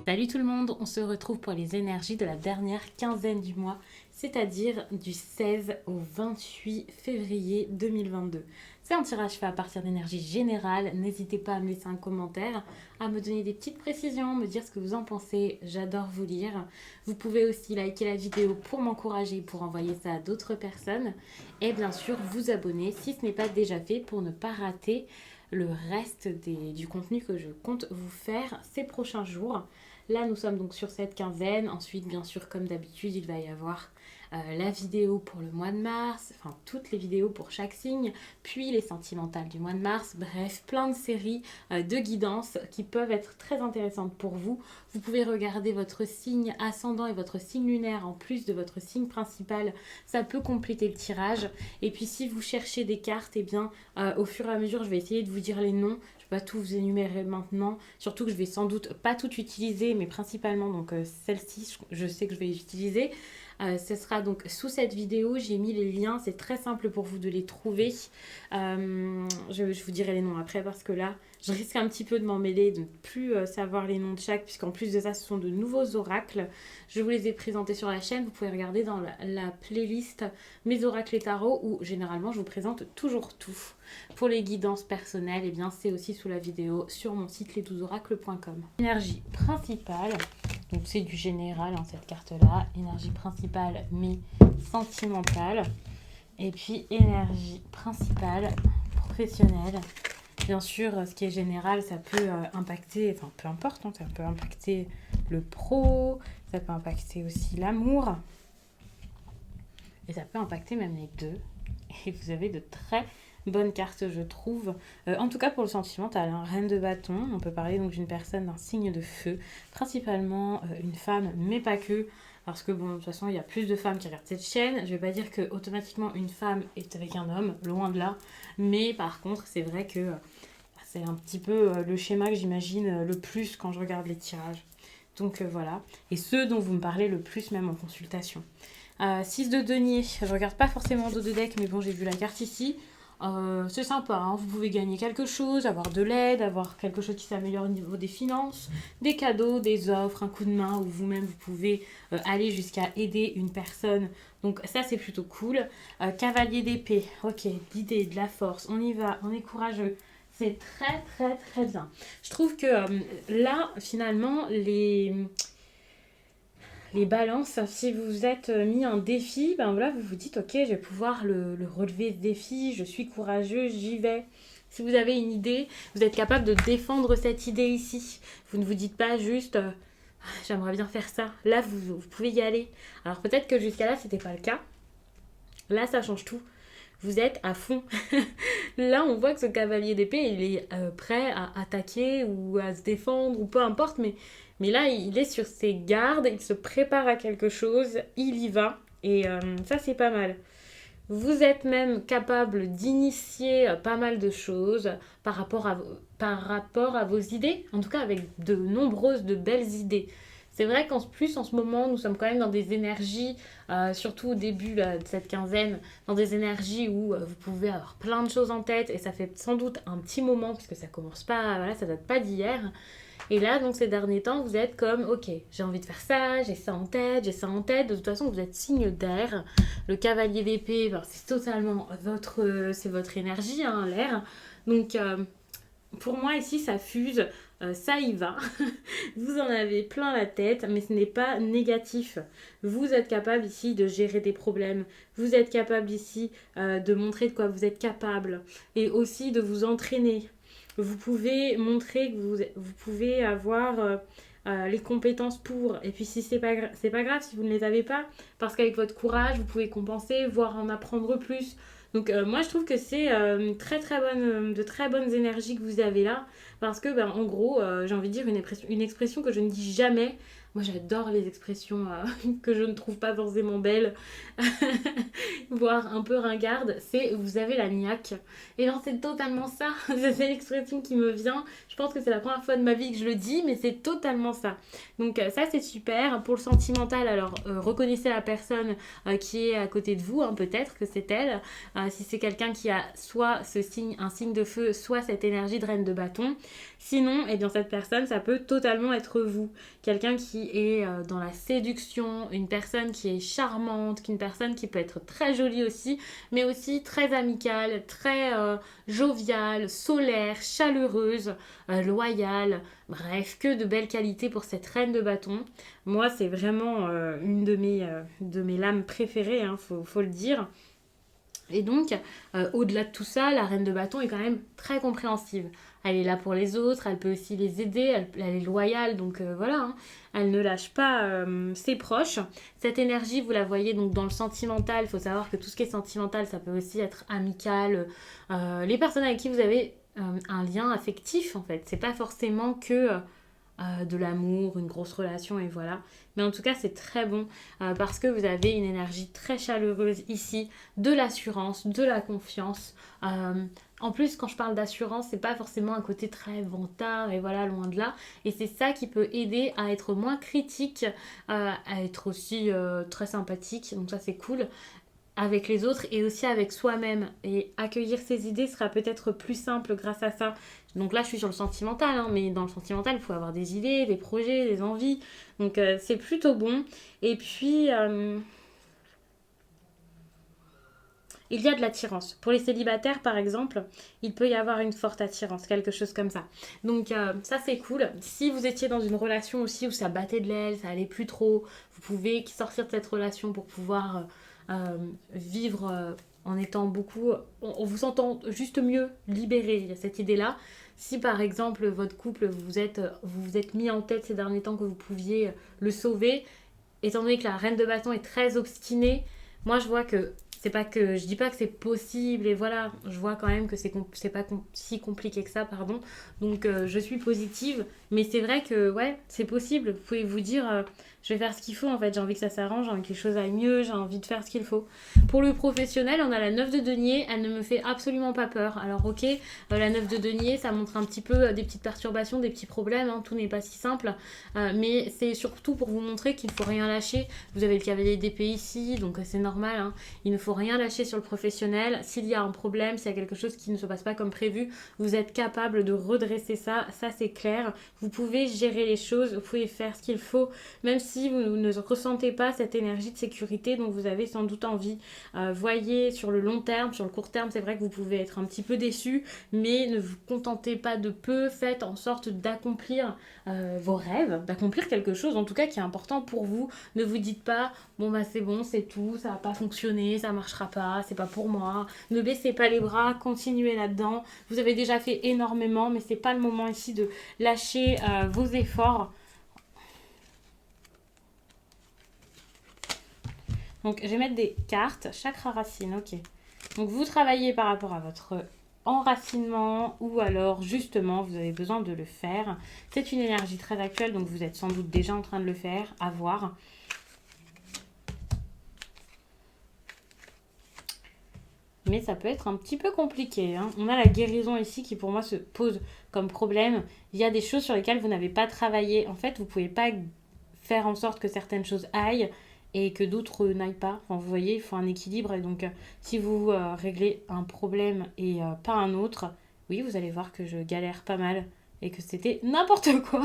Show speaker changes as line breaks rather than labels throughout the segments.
Salut tout le monde, on se retrouve pour les énergies de la dernière quinzaine du mois, c'est-à-dire du 16 au 28 février 2022. C'est un tirage fait à partir d'énergie générale, n'hésitez pas à me laisser un commentaire, à me donner des petites précisions, me dire ce que vous en pensez, j'adore vous lire. Vous pouvez aussi liker la vidéo pour m'encourager, pour envoyer ça à d'autres personnes et bien sûr vous abonner si ce n'est pas déjà fait pour ne pas rater le reste du contenu que je compte vous faire ces prochains jours. Là, nous sommes donc sur cette quinzaine. Ensuite, bien sûr, comme d'habitude, il va y avoir la vidéo pour le mois de mars, enfin toutes les vidéos pour chaque signe, puis les sentimentales du mois de mars. Bref, plein de séries de guidance qui peuvent être très intéressantes pour vous. Vous pouvez regarder votre signe ascendant et votre signe lunaire en plus de votre signe principal. Ça peut compléter le tirage. Et puis, si vous cherchez des cartes, eh bien, au fur et à mesure, je vais essayer de vous dire les noms. Je ne vais pas tout vous énumérer maintenant, surtout que je vais sans doute pas tout utiliser, mais principalement donc celle-ci, je sais que je vais utiliser. Ce sera donc sous cette vidéo, j'ai mis les liens, c'est très simple pour vous de les trouver. Je vous dirai les noms après parce que là, je risque un petit peu de m'en mêler, de ne plus savoir les noms de chaque, puisqu'en plus de ça, ce sont de nouveaux oracles. Je vous les ai présentés sur la chaîne, vous pouvez regarder dans la playlist Mes oracles et tarots, où généralement je vous présente toujours tout. Pour les guidances personnelles, eh bien, c'est aussi sous la vidéo sur mon site les12oracles.com. Énergie principale, donc c'est du général cette carte-là. Énergie principale mais sentimentale. Et puis énergie principale professionnelle. Bien sûr, ce qui est général, ça peut impacter, enfin peu importe, ça peut impacter le pro, ça peut impacter aussi l'amour. Et ça peut impacter même les deux. Et vous avez de très bonne carte, je trouve. En tout cas, pour le sentimental, reine de bâton, on peut parler donc d'une personne d'un signe de feu, principalement une femme, mais pas que, parce que bon, de toute façon, il y a plus de femmes qui regardent cette chaîne. Je vais pas dire que automatiquement une femme est avec un homme, loin de là, mais par contre, c'est vrai que c'est un petit peu le schéma que j'imagine le plus quand je regarde les tirages. Donc voilà, et ceux dont vous me parlez le plus même en consultation. 6 de denier, je regarde pas forcément dos de deck, mais bon, j'ai vu la carte ici. C'est sympa, vous pouvez gagner quelque chose, avoir de l'aide, avoir quelque chose qui s'améliore au niveau des finances, des cadeaux, des offres, un coup de main, ou vous-même vous pouvez aller jusqu'à aider une personne. Donc ça c'est plutôt cool. Cavalier d'épée, ok, d'idées, de la force, on y va, on est courageux. C'est très très très bien. Je trouve que là finalement les balances, si vous êtes mis un défi, ben voilà, vous vous dites ok, je vais pouvoir le relever ce défi, je suis courageux, j'y vais. Si vous avez une idée, vous êtes capable de défendre cette idée ici. Vous ne vous dites pas juste j'aimerais bien faire ça. Là, vous pouvez y aller. Alors peut-être que jusqu'à là, c'était pas le cas. Là, ça change tout. Vous êtes à fond. Là, on voit que ce cavalier d'épée, il est prêt à attaquer ou à se défendre ou peu importe, mais là, il est sur ses gardes, il se prépare à quelque chose, il y va et ça, c'est pas mal. Vous êtes même capable d'initier pas mal de choses par rapport à vos idées, en tout cas avec de nombreuses, de belles idées. C'est vrai qu'en plus, en ce moment, nous sommes quand même dans des énergies, surtout au début là, de cette quinzaine, dans des énergies où vous pouvez avoir plein de choses en tête et ça fait sans doute un petit moment, puisque ça commence pas, voilà, ça date pas d'hier. Et là, donc ces derniers temps, vous êtes comme, ok, j'ai envie de faire ça, j'ai ça en tête, j'ai ça en tête. De toute façon, vous êtes signe d'air. Le cavalier d'épée, ben, c'est totalement c'est votre énergie, l'air. Donc, pour moi, ici, ça fuse, ça y va. Vous en avez plein la tête, mais ce n'est pas négatif. Vous êtes capable ici de gérer des problèmes. Vous êtes capable ici de montrer de quoi vous êtes capable. Et aussi de vous entraîner. Vous pouvez montrer que vous pouvez avoir les compétences pour. Et puis si c'est pas grave si vous ne les avez pas, parce qu'avec votre courage, vous pouvez compenser, voire en apprendre plus. Donc moi je trouve que c'est de très bonnes énergies que vous avez là, parce que en gros, j'ai envie de dire une expression que je ne dis jamais. Moi j'adore les expressions que je ne trouve pas forcément belles, voire un peu ringardes, c'est vous avez la niaque. Et non, c'est totalement ça. C'est l'expression qui me vient. Je pense que c'est la première fois de ma vie que je le dis, mais c'est totalement ça. Donc ça c'est super. Pour le sentimental, alors reconnaissez la personne qui est à côté de vous, peut-être que c'est elle. si c'est quelqu'un qui a soit un signe de feu, soit cette énergie de reine de bâton. Sinon, eh bien, cette personne, ça peut totalement être vous. Quelqu'un qui est dans la séduction, une personne qui est charmante, une personne qui peut être très jolie aussi, mais aussi très amicale, très joviale, solaire, chaleureuse, loyale. Bref, que de belles qualités pour cette reine de bâton. Moi, c'est vraiment une de mes lames préférées, hein, faut le dire. Et donc, au-delà de tout ça, la reine de bâton est quand même très compréhensive. Elle est là pour les autres, elle peut aussi les aider, elle est loyale, donc voilà, hein. Elle ne lâche pas ses proches. Cette énergie, vous la voyez donc dans le sentimental. Il faut savoir que tout ce qui est sentimental, ça peut aussi être amical. Les personnes avec qui vous avez un lien affectif, en fait. C'est pas forcément que de l'amour, une grosse relation, et voilà. Mais en tout cas, c'est très bon parce que vous avez une énergie très chaleureuse ici, de l'assurance, de la confiance. En plus, quand je parle d'assurance, c'est pas forcément un côté très vantard et voilà, loin de là. Et c'est ça qui peut aider à être moins critique, à être aussi très sympathique. Donc ça, c'est cool avec les autres et aussi avec soi-même. Et accueillir ses idées sera peut-être plus simple grâce à ça. Donc là, je suis sur le sentimental, hein, mais dans le sentimental, il faut avoir des idées, des projets, des envies. Donc c'est plutôt bon. Et puis, il y a de l'attirance. Pour les célibataires, par exemple, il peut y avoir une forte attirance, quelque chose comme ça. Donc ça, c'est cool. Si vous étiez dans une relation aussi où ça battait de l'aile, ça allait plus trop, vous pouvez sortir de cette relation pour pouvoir vivre en étant beaucoup, on vous entend juste mieux libéré. Il y a cette idée-là. Si par exemple votre couple vous vous êtes mis en tête ces derniers temps que vous pouviez le sauver, étant donné que la reine de bâton est très obstinée, moi je vois que c'est pas que je dis pas que c'est possible et voilà, je vois quand même que c'est pas si compliqué que ça, pardon. Donc je suis positive, mais c'est vrai que ouais, c'est possible. Vous pouvez vous dire je vais faire ce qu'il faut en fait, j'ai envie que ça s'arrange, j'ai envie que les choses aillent mieux, j'ai envie de faire ce qu'il faut. Pour le professionnel, on a la 9 de denier, elle ne me fait absolument pas peur. Alors OK, la 9 de denier, ça montre un petit peu des petites perturbations, des petits problèmes, hein, tout n'est pas si simple, mais c'est surtout pour vous montrer qu'il ne faut rien lâcher. Vous avez le cavalier d'épée ici, donc c'est normal, hein. Il ne faut rien lâcher sur le professionnel. S'il y a un problème, s'il y a quelque chose qui ne se passe pas comme prévu, vous êtes capable de redresser ça, ça c'est clair. Vous pouvez gérer les choses, vous pouvez faire ce qu'il faut, même si vous ne ressentez pas cette énergie de sécurité dont vous avez sans doute envie. Voyez sur le long terme, sur le court terme, c'est vrai que vous pouvez être un petit peu déçu, mais ne vous contentez pas de peu, faites en sorte d'accomplir vos rêves, d'accomplir quelque chose en tout cas qui est important pour vous. Ne vous dites pas, bon bah c'est bon, c'est tout, ça va pas fonctionner, ça marchera pas, c'est pas pour moi. Ne baissez pas les bras, continuez là-dedans. Vous avez déjà fait énormément, mais c'est pas le moment ici de lâcher vos efforts. Donc je vais mettre des cartes, chakra racine, ok. Donc vous travaillez par rapport à votre enracinement ou alors justement vous avez besoin de le faire. C'est une énergie très actuelle, donc vous êtes sans doute déjà en train de le faire, à voir. Mais ça peut être un petit peu compliqué, hein. On a la guérison ici qui pour moi se pose comme problème. Il y a des choses sur lesquelles vous n'avez pas travaillé. En fait, vous ne pouvez pas faire en sorte que certaines choses aillent et que d'autres n'aillent pas. Enfin, vous voyez, il faut un équilibre. Et donc, si vous réglez un problème et pas un autre, oui, vous allez voir que je galère pas mal et que c'était n'importe quoi.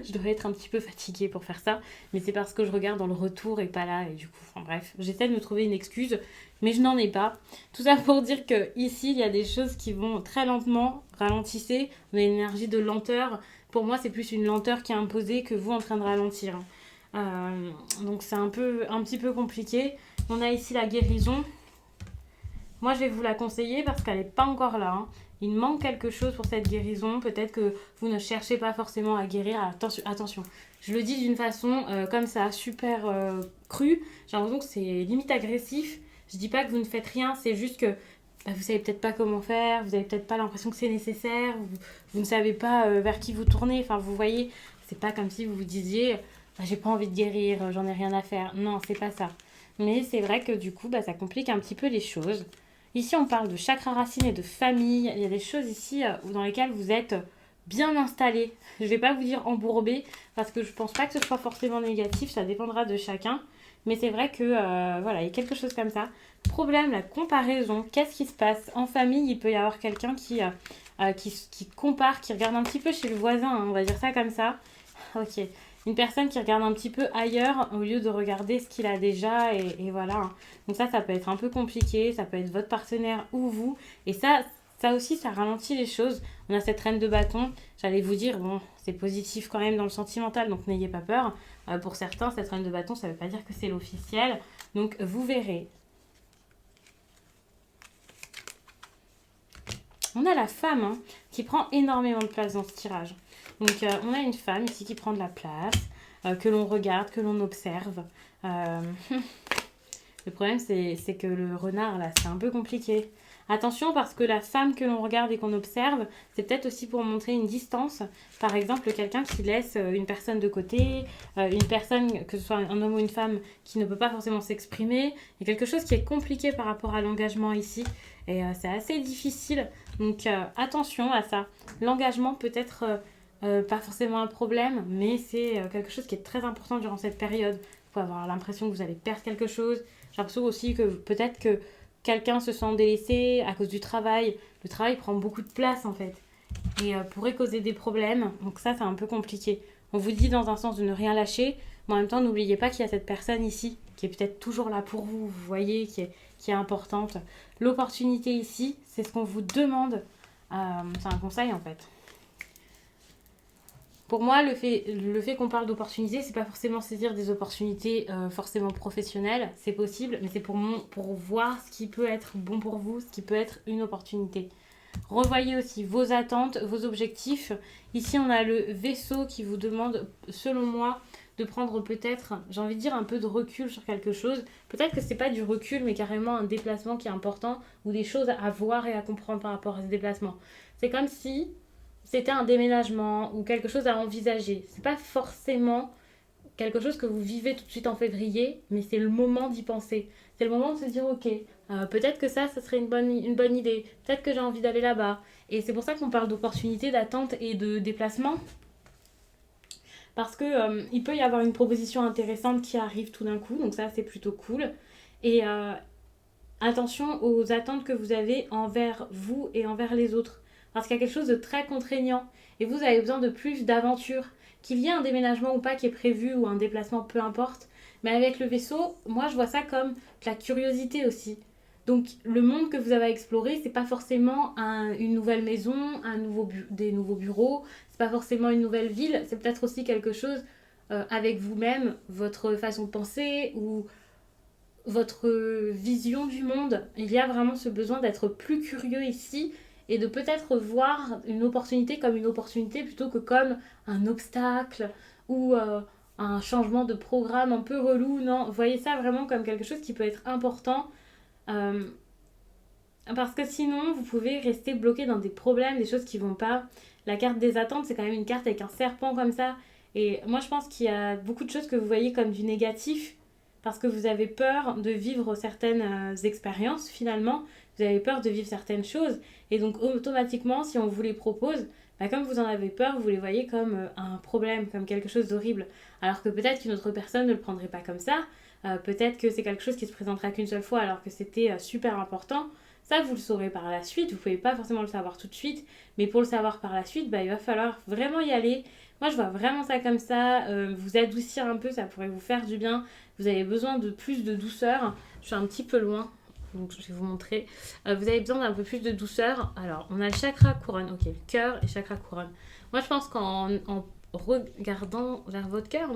Je devrais être un petit peu fatiguée pour faire ça, mais c'est parce que je regarde dans le retour et pas là. Et du coup, enfin bref, j'essaie de me trouver une excuse, mais je n'en ai pas. Tout ça pour dire que ici, il y a des choses qui vont très lentement, ralentissez. On a une énergie de lenteur. Pour moi, c'est plus une lenteur qui est imposée que vous en train de ralentir. Donc c'est un petit peu compliqué. On a ici la guérison. Moi, je vais vous la conseiller parce qu'elle n'est pas encore là, hein. Il manque quelque chose pour cette guérison. Peut-être que vous ne cherchez pas forcément à guérir. Attention. Je le dis d'une façon comme ça, super crue. J'ai l'impression que c'est limite agressif. Je dis pas que vous ne faites rien, c'est juste que vous savez peut-être pas comment faire, vous avez peut-être pas l'impression que c'est nécessaire, vous ne savez pas vers qui vous tourner. Enfin, vous voyez, c'est pas comme si vous vous disiez j'ai pas envie de guérir, j'en ai rien à faire. Non, c'est pas ça. Mais c'est vrai que du coup, ça complique un petit peu les choses. Ici, on parle de chakra racine et de famille. Il y a des choses ici dans lesquelles vous êtes bien installé. Je ne vais pas vous dire embourbé parce que je ne pense pas que ce soit forcément négatif. Ça dépendra de chacun. Mais c'est vrai que, voilà, il y a quelque chose comme ça. Problème, la comparaison. Qu'est-ce qui se passe? En famille, il peut y avoir quelqu'un qui compare, qui regarde un petit peu chez le voisin, hein, on va dire ça comme ça. Ok. Une personne qui regarde un petit peu ailleurs au lieu de regarder ce qu'il a déjà et voilà, hein. Donc ça peut être un peu compliqué, ça peut être votre partenaire ou vous. Et ça aussi, ça ralentit les choses. On a cette reine de bâton. J'allais vous dire, bon, c'est positif quand même dans le sentimental, donc n'ayez pas peur. Pour certains, cette reine de bâton, ça ne veut pas dire que c'est l'officiel. Donc vous verrez. On a la femme, hein, qui prend énormément de place dans ce tirage. Donc on a une femme ici qui prend de la place, que l'on regarde, que l'on observe. Le problème, c'est que le renard, là, c'est un peu compliqué. Attention, parce que la femme que l'on regarde et qu'on observe, c'est peut-être aussi pour montrer une distance. Par exemple, quelqu'un qui laisse une personne de côté, une personne, que ce soit un homme ou une femme, qui ne peut pas forcément s'exprimer. Il y a quelque chose qui est compliqué par rapport à l'engagement ici. Et c'est assez difficile. Donc, attention à ça. L'engagement peut être pas forcément un problème, mais c'est quelque chose qui est très important durant cette période. Vous pouvez avoir l'impression que vous allez perdre quelque chose. J'ai l'impression aussi que peut-être que quelqu'un se sent délaissé à cause du travail. Le travail prend beaucoup de place en fait et pourrait causer des problèmes. Donc ça, c'est un peu compliqué. On vous dit dans un sens de ne rien lâcher, mais en même temps, n'oubliez pas qu'il y a cette personne ici qui est peut-être toujours là pour vous, vous voyez, qui est importante. L'opportunité ici, c'est ce qu'on vous demande. C'est un conseil en fait. Pour moi, le fait qu'on parle d'opportunités, c'est pas forcément saisir des opportunités forcément professionnelles, c'est possible, mais c'est pour voir ce qui peut être bon pour vous, ce qui peut être une opportunité. Revoyez aussi vos attentes, vos objectifs. Ici, on a le vaisseau qui vous demande, selon moi, de prendre peut-être, j'ai envie de dire, un peu de recul sur quelque chose. Peut-être que c'est pas du recul, mais carrément un déplacement qui est important ou des choses à voir et à comprendre par rapport à ce déplacement. C'est comme si c'était un déménagement ou quelque chose à envisager. C'est pas forcément quelque chose que vous vivez tout de suite en février, mais c'est le moment d'y penser. C'est le moment de se dire, ok, peut-être que ça serait une bonne idée. Peut-être que j'ai envie d'aller là-bas. Et c'est pour ça qu'on parle d'opportunités, d'attente et de déplacement. Parce que il peut y avoir une proposition intéressante qui arrive tout d'un coup. Donc ça, c'est plutôt cool. Et attention aux attentes que vous avez envers vous et envers les autres. Parce qu'il y a quelque chose de très contraignant. Et vous avez besoin de plus d'aventure. Qu'il y ait un déménagement ou pas qui est prévu ou un déplacement, peu importe. Mais avec le vaisseau, moi je vois ça comme de la curiosité aussi. Donc le monde que vous avez à explorer, c'est pas forcément une nouvelle maison, des nouveaux bureaux, c'est pas forcément une nouvelle ville, c'est peut-être aussi quelque chose avec vous-même, votre façon de penser ou votre vision du monde. Il y a vraiment ce besoin d'être plus curieux ici et de peut-être voir une opportunité comme une opportunité plutôt que comme un obstacle ou un changement de programme un peu relou. Non, voyez ça vraiment comme quelque chose qui peut être important euh, parce que sinon vous pouvez rester bloqué dans des problèmes, des choses qui vont pas. La carte des attentes, c'est quand même une carte avec un serpent comme ça. Et moi je pense qu'il y a beaucoup de choses que vous voyez comme du négatif parce que vous avez peur de vivre certaines expériences finalement, vous avez peur de vivre certaines choses et donc automatiquement si on vous les propose, bah, comme vous en avez peur, vous les voyez comme un problème, comme quelque chose d'horrible. Alors que peut-être qu'une autre personne ne le prendrait pas comme ça, peut-être que c'est quelque chose qui se présentera qu'une seule fois alors que c'était super important. Ça, vous le saurez par la suite, vous ne pouvez pas forcément le savoir tout de suite, mais pour le savoir par la suite, bah, il va falloir vraiment y aller. Moi, je vois vraiment ça comme ça, vous adoucir un peu, ça pourrait vous faire du bien. Vous avez besoin de plus de douceur. Je suis un petit peu loin, donc je vais vous montrer. Vous avez besoin d'un peu plus de douceur. Alors, on a le chakra couronne, ok, le cœur et chakra couronne. Moi, je pense qu'en regardant vers votre cœur,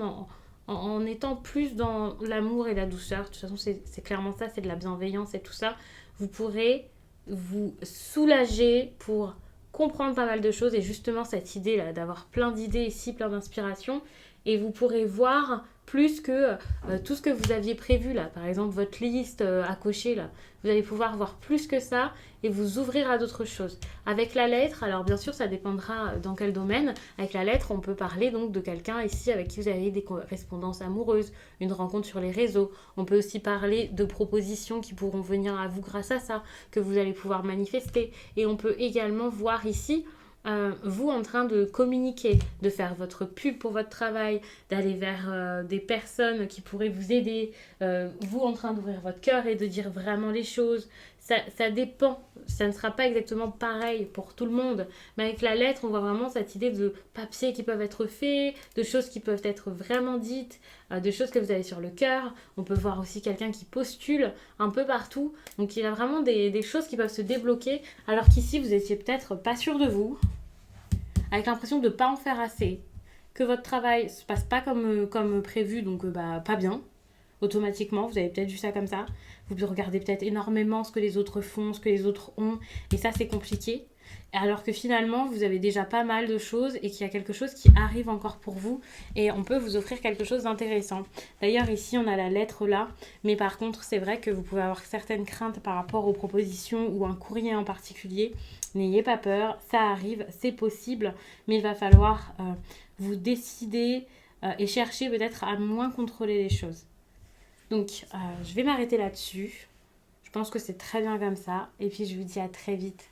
en étant plus dans l'amour et la douceur, de toute façon, c'est clairement ça, c'est de la bienveillance et tout ça, vous pourrez vous soulager pour comprendre pas mal de choses et justement cette idée là d'avoir plein d'idées ici, plein d'inspiration et vous pourrez voir plus que tout ce que vous aviez prévu là, par exemple votre liste à cocher là, vous allez pouvoir voir plus que ça et vous ouvrir à d'autres choses. Avec la lettre, alors bien sûr ça dépendra dans quel domaine, avec la lettre on peut parler donc de quelqu'un ici avec qui vous avez des correspondances amoureuses, une rencontre sur les réseaux, on peut aussi parler de propositions qui pourront venir à vous grâce à ça, que vous allez pouvoir manifester et on peut également voir ici vous en train de communiquer, de faire votre pub pour votre travail, d'aller vers des personnes qui pourraient vous aider, vous en train d'ouvrir votre cœur et de dire vraiment les choses. Ça dépend, ça ne sera pas exactement pareil pour tout le monde, mais avec la lettre, on voit vraiment cette idée de papiers qui peuvent être faits, de choses qui peuvent être vraiment dites, de choses que vous avez sur le cœur. On peut voir aussi quelqu'un qui postule un peu partout, donc il y a vraiment des choses qui peuvent se débloquer, alors qu'ici, vous étiez peut-être pas sûr de vous, avec l'impression de ne pas en faire assez, que votre travail se passe pas comme prévu, donc pas bien, automatiquement, vous avez peut-être vu ça comme ça, vous regardez peut-être énormément ce que les autres font, ce que les autres ont, et ça c'est compliqué, alors que finalement vous avez déjà pas mal de choses et qu'il y a quelque chose qui arrive encore pour vous et on peut vous offrir quelque chose d'intéressant. D'ailleurs ici on a la lettre là, mais par contre c'est vrai que vous pouvez avoir certaines craintes par rapport aux propositions ou un courrier en particulier. N'ayez pas peur, ça arrive, c'est possible, mais il va falloir vous décider et chercher peut-être à moins contrôler les choses. Donc je vais m'arrêter là-dessus. Je pense que c'est très bien comme ça et puis je vous dis à très vite.